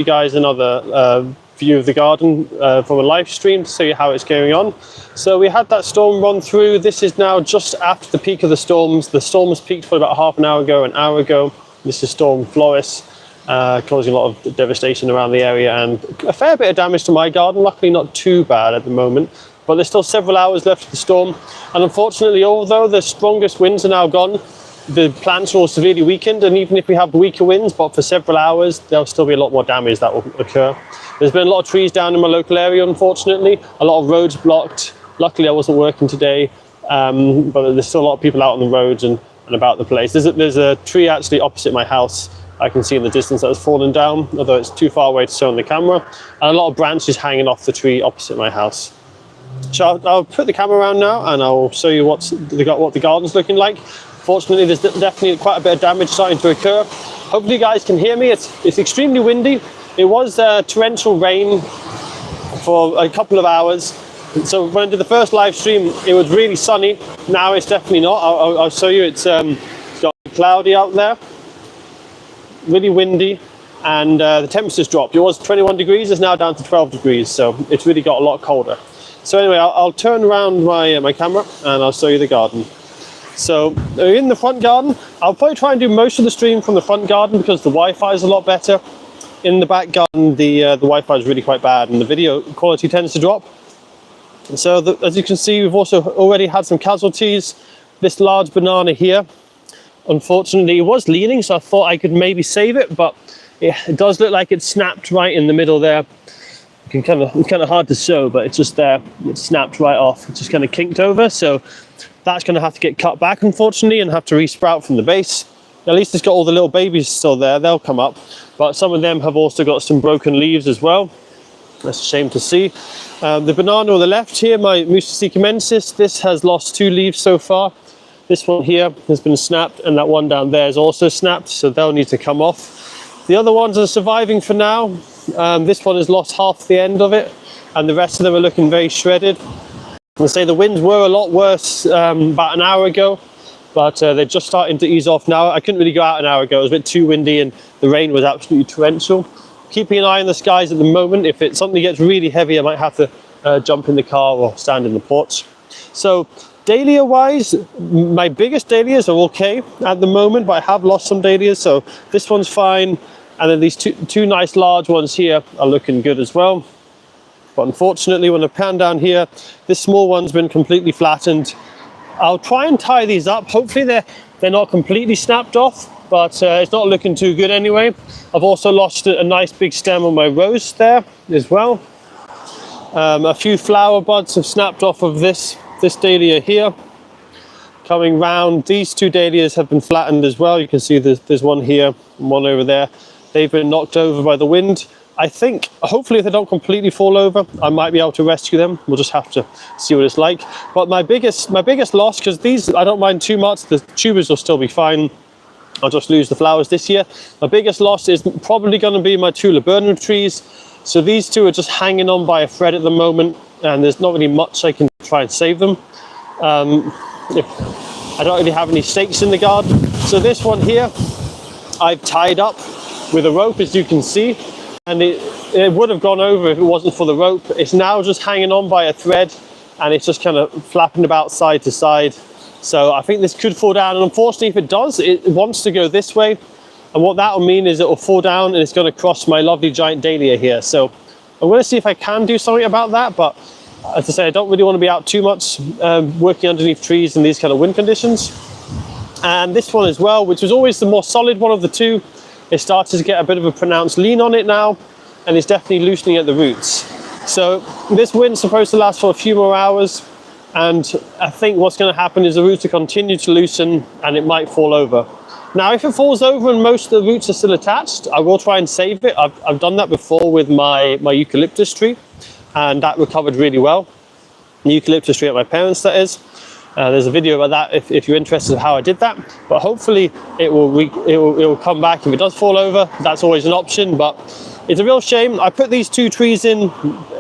you guys another view of the garden from a live stream to show you how it's going on. So we had that storm run through. This is now just after the peak of the storms. The storm was peaked for about half an hour ago, an hour ago. This is Storm Floris, causing a lot of devastation around the area and a fair bit of damage to my garden. Luckily not too bad at the moment, but there's still several hours left of the storm. And unfortunately, although the strongest winds are now gone, the plants are all severely weakened, and even if we have weaker winds, but for several hours, there'll still be a lot more damage that will occur. There's been a lot of trees down in my local area, unfortunately. A lot of roads blocked. Luckily, I wasn't working today, but there's still a lot of people out on the roads and about the place. There's a tree actually opposite my house. I can see in the distance that has fallen down, although it's too far away to show on the camera. And a lot of branches hanging off the tree opposite my house. So I'll put the camera around now and I'll show you what the garden's looking like. Fortunately, there's definitely quite a bit of damage starting to occur. Hopefully you guys can hear me. It's extremely windy. It was torrential rain for a couple of hours. So when I did the first live stream, it was really sunny. Now it's definitely not. I'll show you. It's got cloudy out there, really windy, and the temperature's dropped. It was 21 degrees, it's now down to 12 degrees. So it's really got a lot colder. So anyway, I'll turn around my camera and I'll show you the garden. So in the front garden, I'll probably try and do most of the stream from the front garden because the Wi-Fi is a lot better. In the back garden, the Wi-Fi is really quite bad and the video quality tends to drop. And so as you can see, we've also already had some casualties. This large banana here, unfortunately, it was leaning, so I thought I could maybe save it, but it does look like it snapped right in the middle there. It's kind of hard to show, but it's just there. It snapped right off. It just kind of kinked over. So that's going to have to get cut back, unfortunately, and have to resprout from the base. At least it's got all the little babies still there. They'll come up. But some of them have also got some broken leaves as well. That's a shame to see. The banana on the left here, my Musa sicumensis, this has lost 2 leaves so far. This one here has been snapped, and that one down there is also snapped, so they'll need to come off. The other ones are surviving for now. This one has lost half the end of it, and the rest of them are looking very shredded. I say the winds were a lot worse about an hour ago, but they're just starting to ease off now. I couldn't really go out an hour ago. It was a bit too windy and the rain was absolutely torrential. Keeping an eye on the skies at the moment. If something gets really heavy, I might have to jump in the car or stand in the porch. So dahlia wise, my biggest dahlias are okay at the moment, but I have lost some dahlias. So this one's fine. And then these two nice large ones here are looking good as well. But unfortunately, when I pan down here, this small one's been completely flattened. I'll try and tie these up. Hopefully they're not completely snapped off, but it's not looking too good anyway. I've also lost a nice big stem on my rose there as well. A few flower buds have snapped off of this dahlia here. Coming round, these 2 dahlias have been flattened as well. You can see there's one here and one over there. They've been knocked over by the wind. I think, hopefully if they don't completely fall over, I might be able to rescue them. We'll just have to see what it's like. But my biggest loss, because these, I don't mind too much, the tubers will still be fine. I'll just lose the flowers this year. My biggest loss is probably going to be my 2 laburnum trees. So these 2 are just hanging on by a thread at the moment, and there's not really much I can try and save them. I don't really have any stakes in the garden. So this one here, I've tied up with a rope, as you can see. And it would have gone over if it wasn't for the rope. It's now just hanging on by a thread and it's just kind of flapping about side to side. So I think this could fall down, and unfortunately if it does, it wants to go this way. And what that will mean is it will fall down and it's going to cross my lovely giant dahlia here. So I'm going to see if I can do something about that, but as I say, I don't really want to be out too much working underneath trees in these kind of wind conditions. And this one as well, which was always the more solid one of the 2, it started to get a bit of a pronounced lean on it now, and it's definitely loosening at the roots. So this wind's supposed to last for a few more hours, and I think what's going to happen is the roots will continue to loosen and it might fall over. Now if it falls over and most of the roots are still attached, I will try and save it. I've done that before with my eucalyptus tree, and that recovered really well. The eucalyptus tree at my parents', that is. There's a video about that if you're interested in how I did that, but hopefully it will come back. If it does fall over, that's always an option, but it's a real shame. I put these 2 trees in.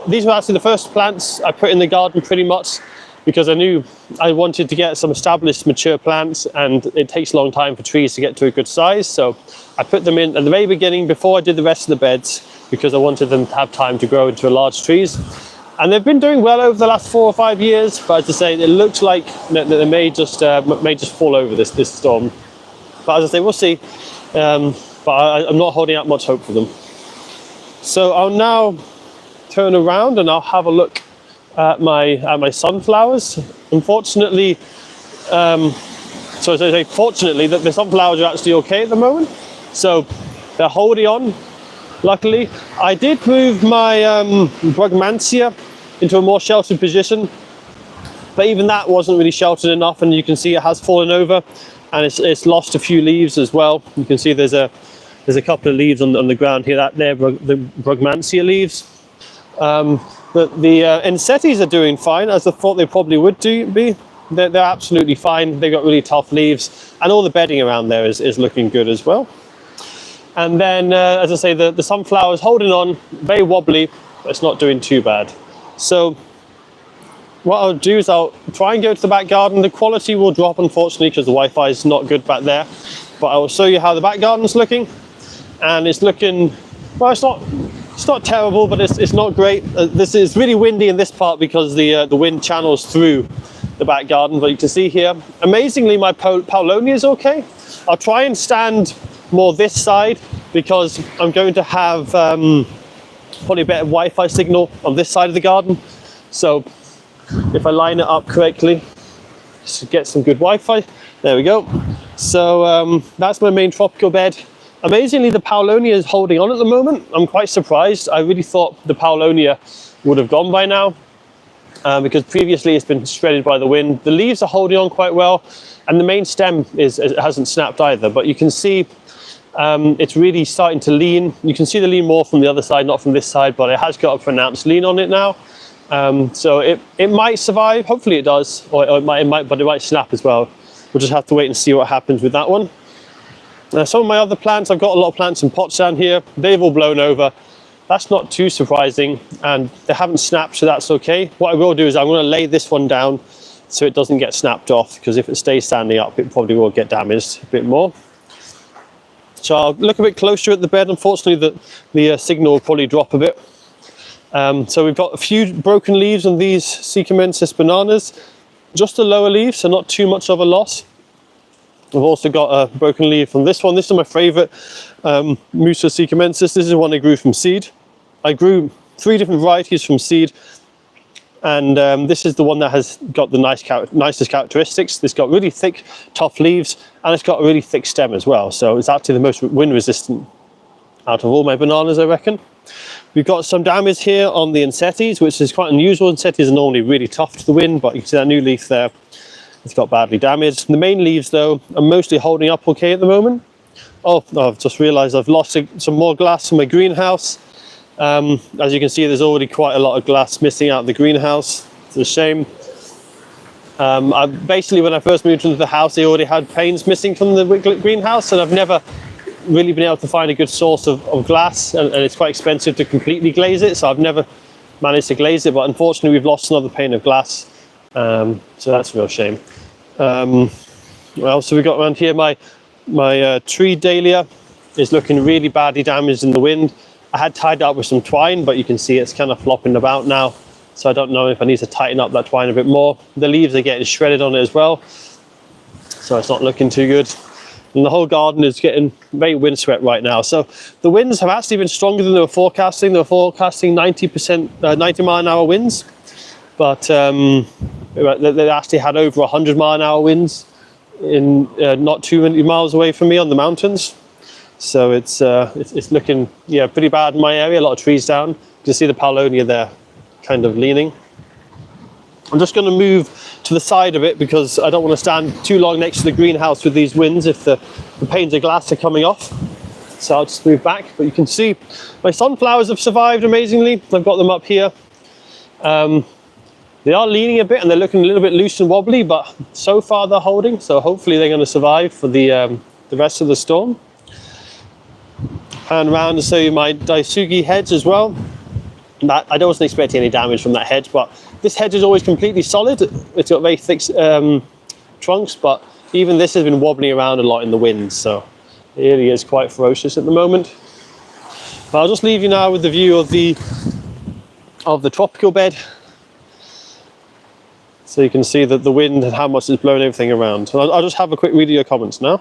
These were actually the first plants I put in the garden pretty much because I knew I wanted to get some established mature plants, and it takes a long time for trees to get to a good size. So I put them in at the very beginning before I did the rest of the beds. because I wanted them to have time to grow into large trees. And they've been doing well over the last 4 or 5 years, but as I say, it looks like that they may just fall over this storm. But as I say, we'll see. But I'm not holding out much hope for them. So I'll now turn around and I'll have a look at my sunflowers. Unfortunately, fortunately, that the sunflowers are actually okay at the moment. So they're holding on. Luckily, I did move my Brugmansia into a more sheltered position, but even that wasn't really sheltered enough, and you can see it has fallen over, and it's lost a few leaves as well. You can see there's a couple of leaves on the ground here. That they're the Brugmansia leaves. The Ensetis are doing fine, as I thought they probably would be. They're absolutely fine. They've got really tough leaves, and all the bedding around there is looking good as well. And then, as I say, the sunflower's holding on, very wobbly, but it's not doing too bad. So what I'll do is I'll try and go to the back garden. The quality will drop, unfortunately, because the Wi-Fi is not good back there. But I will show you how the back garden's looking. And it's looking, well, it's not terrible, but it's not great. This is really windy in this part because the wind channels through the back garden. But you can see here, amazingly, my Paulownia is okay. I'll try and stand more this side because I'm going to have probably a better Wi-Fi signal on this side of the garden. So if I line it up correctly, just get some good Wi-Fi. There we go. So that's my main tropical bed. Amazingly, the Paulownia is holding on at the moment. I'm quite surprised. I really thought the Paulownia would have gone by now because previously it's been shredded by the wind. The leaves are holding on quite well, and the main stem it hasn't snapped either, but you can see it's really starting to lean. You can see the lean more from the other side, not from this side, but it has got a pronounced lean on it now. So it might survive. Hopefully it does, or it might snap as well. We'll just have to wait and see what happens with that one. Some of my other plants, I've got a lot of plants in pots down here. They've all blown over. That's not too surprising, and they haven't snapped, so that's okay. What I will do is I'm going to lay this one down so it doesn't get snapped off, because if it stays standing up, it probably will get damaged a bit more. So I'll look a bit closer at the bed. Unfortunately, the signal will probably drop a bit. So we've got a few broken leaves on these Sikamensis bananas. Just the lower leaves, so not too much of a loss. I've also got a broken leaf on this one. This is my favourite Musa Sikamensis. This is one I grew from seed. I grew 3 different varieties from seed. And this is the one that has got the nicest characteristics. It's got really thick, tough leaves, and it's got a really thick stem as well. So it's actually the most wind resistant out of all my bananas, I reckon. We've got some damage here on the Ensetis, which is quite unusual. Ensetis are normally really tough to the wind, but you can see that new leaf there. It's got badly damaged. The main leaves, though, are mostly holding up okay at the moment. Oh, I've just realised I've lost some more glass from my greenhouse. As you can see, there's already quite a lot of glass missing out of the greenhouse. It's a shame. Basically, when I first moved into the house, they already had panes missing from the greenhouse, and I've never really been able to find a good source of glass, and it's quite expensive to completely glaze it, so I've never managed to glaze it, but unfortunately we've lost another pane of glass, so that's a real shame. What else have we got around here? My tree dahlia is looking really badly damaged in the wind. I had tied it up with some twine, but you can see it's kind of flopping about now, so I don't know if I need to tighten up that twine a bit more. The leaves are getting shredded on it as well, so it's not looking too good. And the whole garden is getting very windswept right now. So the winds have actually been stronger than they were forecasting. They were forecasting 90 mile an hour winds, but they actually had over 100 mile an hour winds in not too many miles away from me on the mountains. So it's looking pretty bad in my area. A lot of trees down. You can see the Paulownia there, kind of leaning. I'm just going to move to the side of it because I don't want to stand too long next to the greenhouse with these winds if the panes of glass are coming off. So I'll just move back. But you can see my sunflowers have survived amazingly. I've got them up here. They are leaning a bit and they're looking a little bit loose and wobbly, but so far they're holding. So hopefully they're going to survive for the rest of the storm. And around to show you my Daisugi hedge as well. I wasn't expecting any damage from that hedge, but this hedge is always completely solid. It's got very thick trunks, but even this has been wobbling around a lot in the wind, so it really is quite ferocious at the moment. But I'll just leave you now with the view of the tropical bed, so you can see that the wind and how much it's blowing everything around. I'll just have a quick read of your comments now.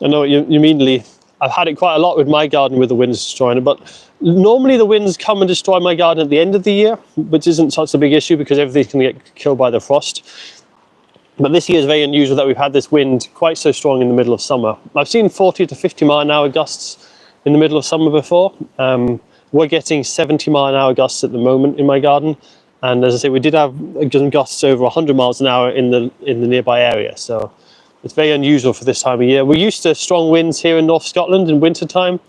I know what you mean, Lee. I've had it quite a lot with my garden with the winds destroying it, but normally the winds come and destroy my garden at the end of the year, which isn't such a big issue because everything's going to get killed by the frost. But this year is very unusual that we've had this wind quite so strong in the middle of summer. I've seen 40 to 50 mile an hour gusts in the middle of summer before. We're getting 70 mile an hour gusts at the moment in my garden. And as I say, we did have gusts over 100 miles an hour in the nearby area. So it's very unusual for this time of year. We're used to strong winds here in North Scotland in winter time,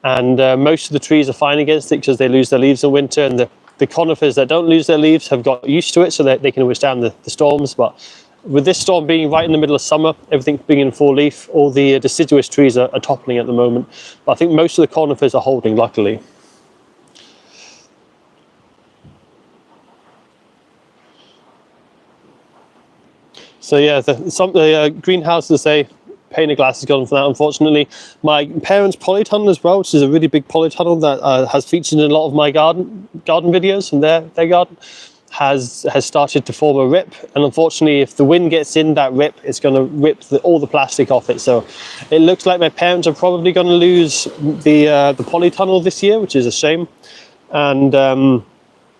and most of the trees are fine against it because they lose their leaves in winter, and the conifers that don't lose their leaves have got used to it so that they can withstand the storms. But with this storm being right in the middle of summer, everything being in full leaf, all the deciduous trees are toppling at the moment. But I think most of the conifers are holding, luckily. So yeah, the greenhouses say pane of glass has gone for that, unfortunately. My parents' polytunnel as well, which is a really big polytunnel that has featured in a lot of my garden videos from their garden, has started to form a rip. And unfortunately, if the wind gets in that rip, it's going to rip all the plastic off it. So it looks like my parents are probably going to lose the polytunnel this year, which is a shame. And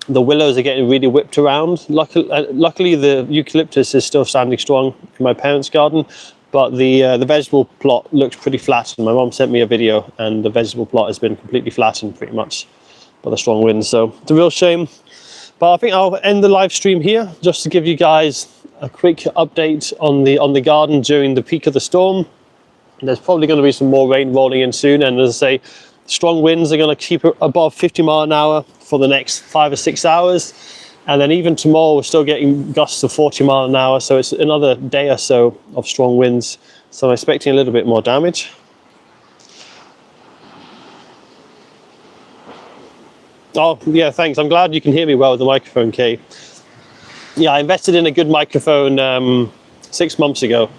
the willows are getting really whipped around. Luckily, the eucalyptus is still standing strong in my parents' garden, but the vegetable plot looks pretty flat. And my mum sent me a video, and the vegetable plot has been completely flattened pretty much by the strong winds. So it's a real shame. But I think I'll end the live stream here just to give you guys a quick update on the garden during the peak of the storm. There's probably going to be some more rain rolling in soon, and as I say, strong winds are going to keep it above 50 mile an hour for the next 5 or 6 hours. And then even tomorrow, we're still getting gusts of 40 mile an hour. So it's another day or so of strong winds. So I'm expecting a little bit more damage. Oh, yeah, thanks. I'm glad you can hear me well with the microphone, Kay. Yeah, I invested in a good microphone 6 months ago.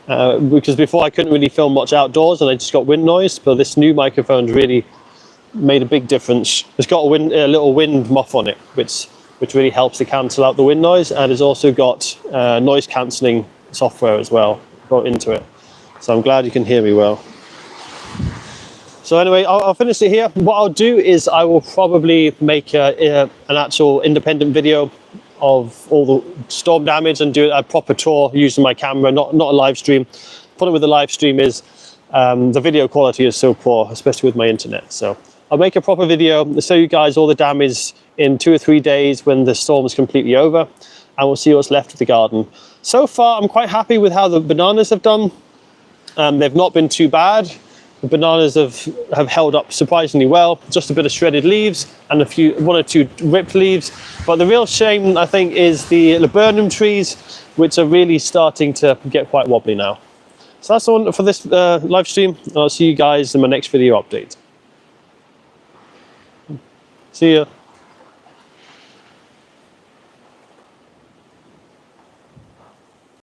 Because before I couldn't really film much outdoors and I just got wind noise, but this new microphone's really made a big difference. It's got a little wind muff on it, which really helps to cancel out the wind noise, and it's also got noise cancelling software as well built into it. So I'm glad you can hear me well. So anyway, I'll finish it here. What I'll do is I will probably make an actual independent video of all the storm damage and do a proper tour using my camera, not a live stream. The problem with the live stream is the video quality is so poor, especially with my internet. So I'll make a proper video to show you guys all the damage in 2 or 3 days when the storm is completely over, and we'll see what's left of the garden. So far, I'm quite happy with how the bananas have done. They've not been too bad. The bananas have held up surprisingly well. Just a bit of shredded leaves and 1 or 2 ripped leaves. But the real shame, I think, is the laburnum trees, which are really starting to get quite wobbly now. So that's all for this live stream. I'll see you guys in my next video update. See ya.